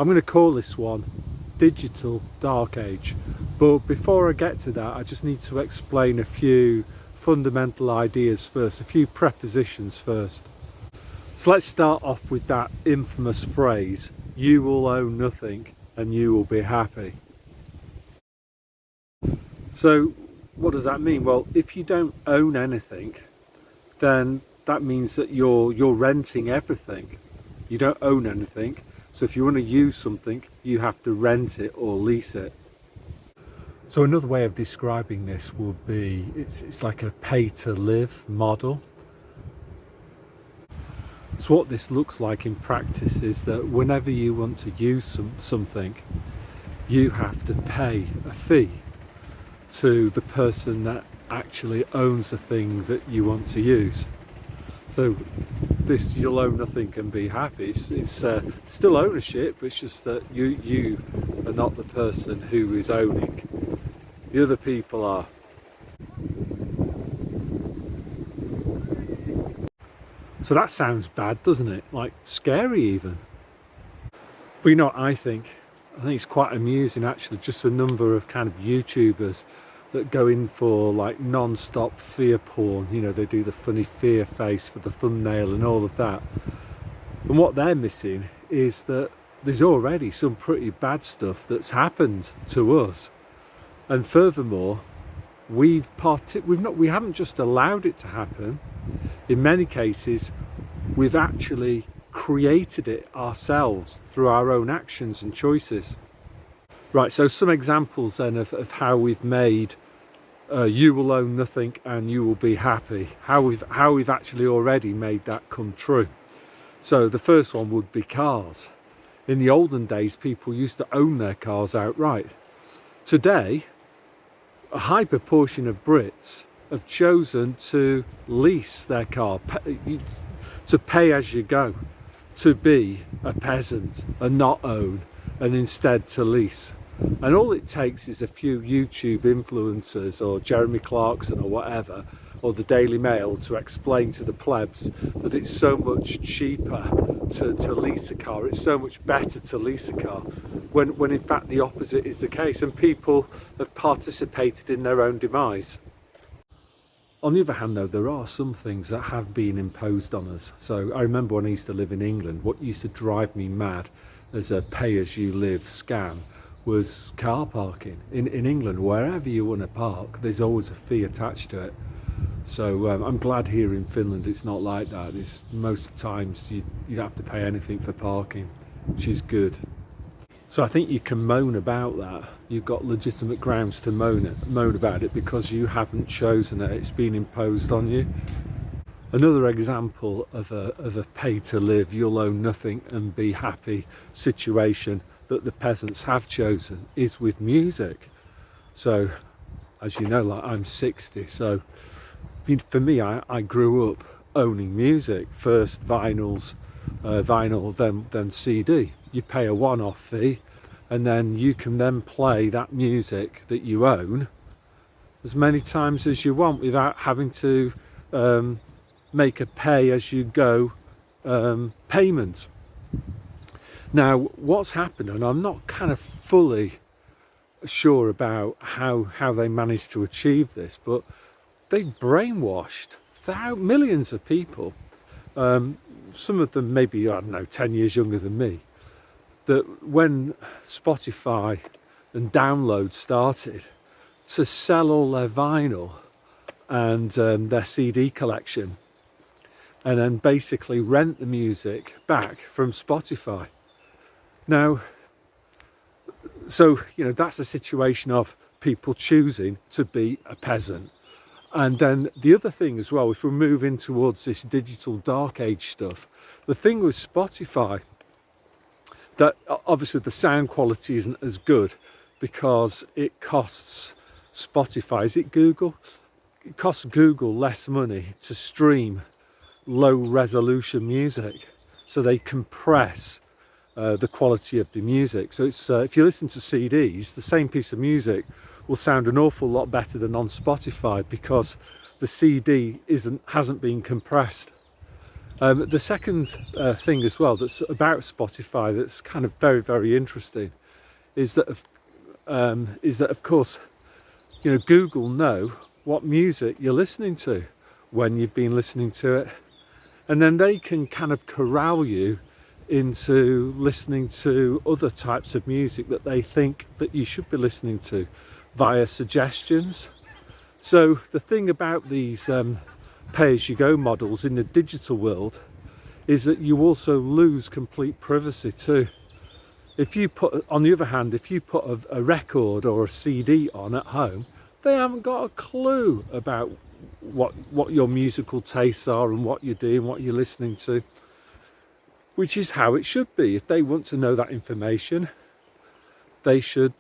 I'm going to call this one Digital Dark Age, but before I get to that I just need to explain a few fundamental ideas first, a few prepositions first. So let's start off with that infamous phrase, you will own nothing and you will be happy. So what does that mean? Well, if you don't own anything, then that means that you're renting everything. You don't own anything, so if you want to use something you have to rent it or lease it. So another way of describing this would be it's like a pay to live model. So what this looks like in practice is that whenever you want to use something, you have to pay a fee to the person that actually owns the thing that you want to use. So this you'll own nothing and be happy, it's still ownership, it's just that you are not the person who is owning. The other people are. So that sounds bad, doesn't it? Like scary even. But you know what I think it's quite amusing actually, just the number of kind of YouTubers that go in for like non-stop fear porn. You know, they do the funny fear face for the thumbnail and all of that. And what they're missing is that there's already some pretty bad stuff that's happened to us. And furthermore, we haven't just allowed it to happen. In many cases, we've actually created it ourselves through our own actions and choices. Right, so some examples then of how we've made you will own nothing and you will be happy. How we've actually already made that come true. So the first one would be cars. In the olden days, people used to own their cars outright. Today, a high proportion of Brits have chosen to lease their car, to pay as you go, to be a peasant and not own, and instead to lease. And all it takes is a few YouTube influencers or Jeremy Clarkson or whatever, or the Daily Mail, to explain to the plebs that it's so much cheaper to lease a car, it's so much better to lease a car, when in fact the opposite is the case, and people have participated in their own demise. On the other hand though, there are some things that have been imposed on us. So I remember when I used to live in England, what used to drive me mad as a pay-as-you-live scam was car parking. In England, wherever you want to park, there's always a fee attached to it. So I'm glad here in Finland it's not like that. It's most times you don't have to pay anything for parking, which is good. So I think you can moan about that. You've got legitimate grounds to moan about it because you haven't chosen it. It's been imposed on you. Another example of a pay to live, you'll own nothing and be happy situation that the peasants have chosen is with music. So as you know, like I'm 60, so for me, I grew up owning music. First vinyl, then CD. You pay a one-off fee and then you can then play that music that you own as many times as you want without having to make a pay-as-you-go payment. Now what's happened, and I'm not kind of fully sure about how they managed to achieve this, but they've brainwashed millions of people, some of them maybe, I don't know, 10 years younger than me, that when Spotify and download started, to sell all their vinyl and their CD collection, and then basically rent the music back from Spotify. Now, so, you know, that's a situation of people choosing to be a peasant. And then the other thing as well, if we're moving towards this digital dark age stuff, the thing with Spotify, that obviously the sound quality isn't as good because it costs Spotify, is it Google? It costs Google less money to stream low resolution music. So they compress the quality of the music. So it's if you listen to CDs, the same piece of music will sound an awful lot better than on Spotify because the CD hasn't been compressed. The second thing as well that's about Spotify that's kind of very, very interesting is that of course, you know, Google know what music you're listening to, when you've been listening to it, and then they can kind of corral you into listening to other types of music that they think that you should be listening to via suggestions. So the thing about these pay-as-you-go models in the digital world is that you also lose complete privacy too. If you put, on the other hand, if you put a record or a CD on at home, they haven't got a clue about what your musical tastes are and what you're doing, what you're listening to, which is how it should be. If they want to know that information, they should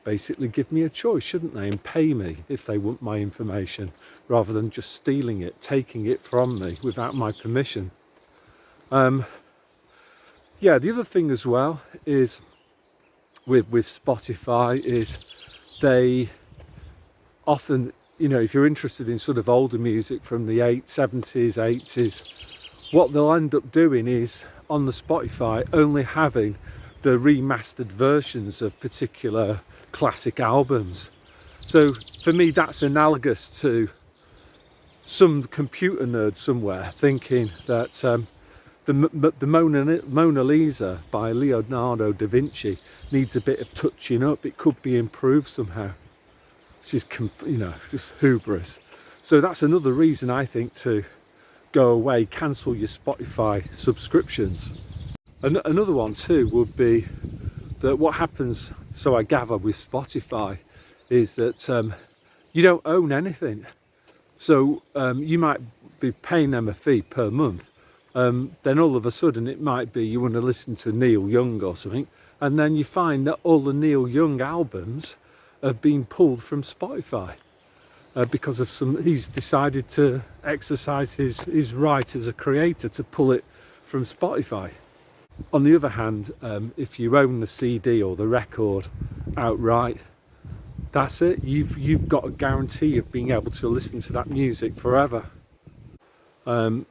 basically give me a choice, shouldn't they, and pay me if they want my information, rather than just stealing it, taking it from me without my permission. Yeah, the other thing as well is with Spotify is they often, you know, if you're interested in sort of older music from the 70s, 80s, what they'll end up doing is on the Spotify only having the remastered versions of particular classic albums. So for me, that's analogous to some computer nerd somewhere thinking that the Mona Lisa by Leonardo da Vinci needs a bit of touching up. It could be improved somehow. Which is, you know, just hubris. So that's another reason I think to go away, cancel your Spotify subscriptions. Another one too would be that what happens, so I gather, with Spotify is that you don't own anything. So you might be paying them a fee per month. Then all of a sudden it might be you want to listen to Neil Young or something, and then you find that all the Neil Young albums have been pulled from Spotify because of he's decided to exercise his right as a creator to pull it from Spotify. On the other hand, if you own the CD or the record outright, that's it. You've got a guarantee of being able to listen to that music forever. So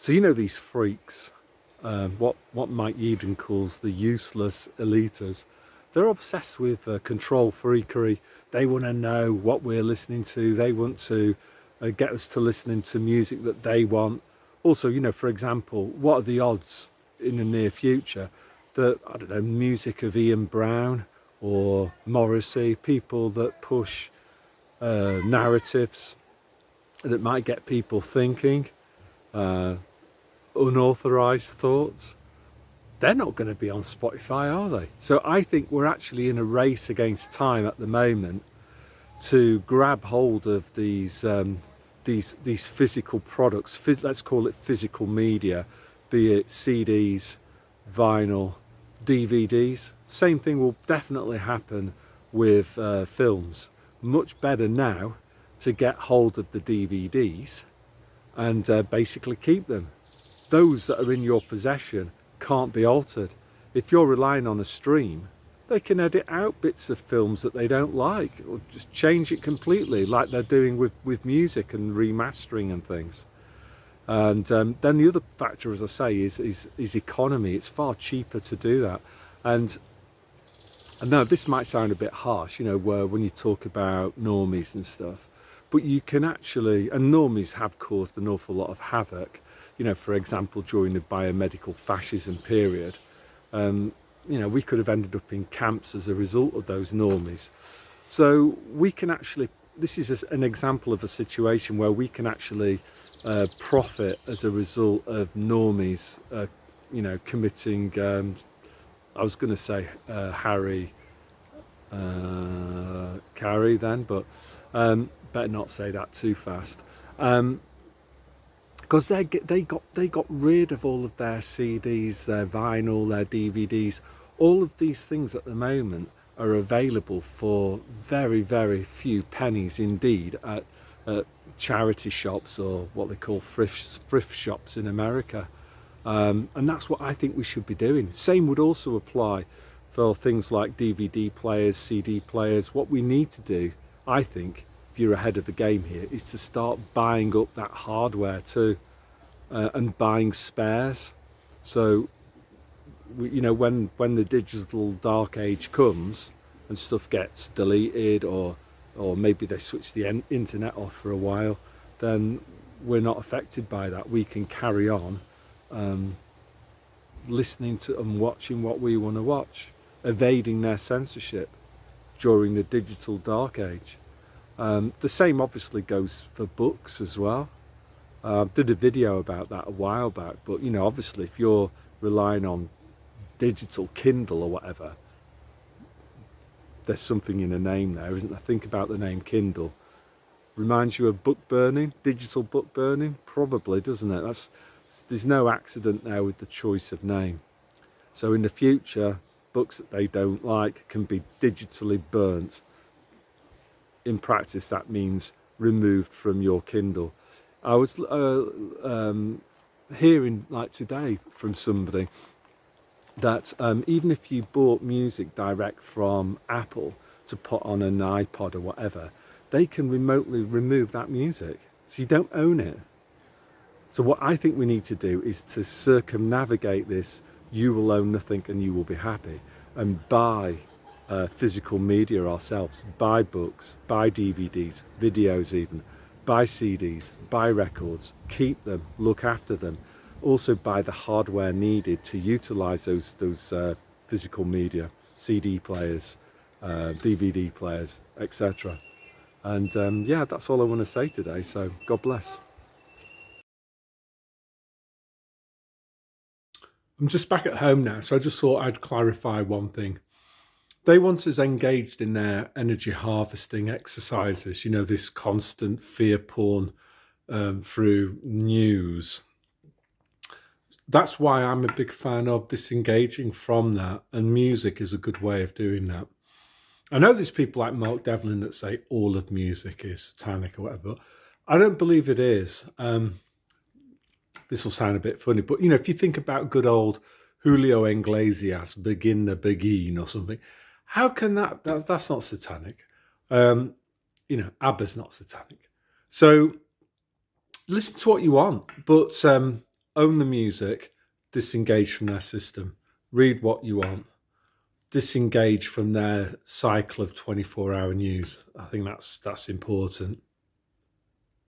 you know, these freaks, what Mike Yeadon calls the useless eliters, they're obsessed with control freakery. They want to know what we're listening to. They want to get us to listening to music that they want. Also, you know, for example, what are the odds in the near future that, I don't know, music of Ian Brown or Morrissey, people that push narratives that might get people thinking, unauthorized thoughts, they're not going to be on Spotify, are they? So I think we're actually in a race against time at the moment to grab hold of these physical products. Let's call it physical media, be it CDs, vinyl, DVDs. Same thing will definitely happen with films. Much better now to get hold of the DVDs and basically keep them. Those that are in your possession can't be altered. If you're relying on a stream, they can edit out bits of films that they don't like, or just change it completely, like they're doing with music and remastering and things. And then the other factor, as I say, is economy. It's far cheaper to do that. And now this might sound a bit harsh, you know, where when you talk about normies and stuff, but you can actually, and normies have caused an awful lot of havoc. You know, for example, during the biomedical fascism period, you know, we could have ended up in camps as a result of those normies. So we can actually, this is an example of a situation where we can actually profit as a result of normies, you know, committing, I was going to say Carrie then, but better not say that too fast. Because they got rid of all of their CDs, their vinyl, their DVDs. All of these things at the moment are available for very, very few pennies indeed at charity shops, or what they call thrift shops in America. And that's what I think we should be doing. Same would also apply for things like DVD players, CD players. What we need to do, I think, if you're ahead of the game here, is to start buying up that hardware too. and buying spares. So when the digital dark age comes and stuff gets deleted, or maybe they switch the internet off for a while, then we're not affected by that. We can carry on listening to and watching what we want to watch, evading their censorship during the digital dark age. The same obviously goes for books as well. I did a video about that a while back, but obviously if you're relying on digital Kindle or whatever, there's something in a name there, isn't there? Think about the name Kindle. Reminds you of book burning, digital book burning? Probably, doesn't it? There's no accident there with the choice of name. So in the future, books that they don't like can be digitally burnt. In practice, that means removed from your Kindle. I was hearing like today from somebody that even if you bought music direct from Apple to put on an iPod or whatever, they can remotely remove that music, so you don't own it. So what I think we need to do is to circumnavigate this "you will own nothing and you will be happy," and buy physical media ourselves. Buy books, buy DVDs, videos even, buy CDs, buy records, keep them, look after them. Also buy the hardware needed to utilize those physical media, CD players, DVD players, etc. And yeah, that's all I want to say today, so God bless. I'm just back at home now, so I just thought I'd clarify one thing. They want us engaged in their energy harvesting exercises, this constant fear porn through news. That's why I'm a big fan of disengaging from that, and music is a good way of doing that. I know there's people like Mark Devlin that say all of music is satanic or whatever, but I don't believe it is. This will sound a bit funny, but if you think about good old Julio Iglesias, Begin the Begin or something, how can that's not satanic? ABBA's not satanic. So listen to what you want, but own the music, disengage from their system, read what you want, disengage from their cycle of 24-hour news. I think that's important.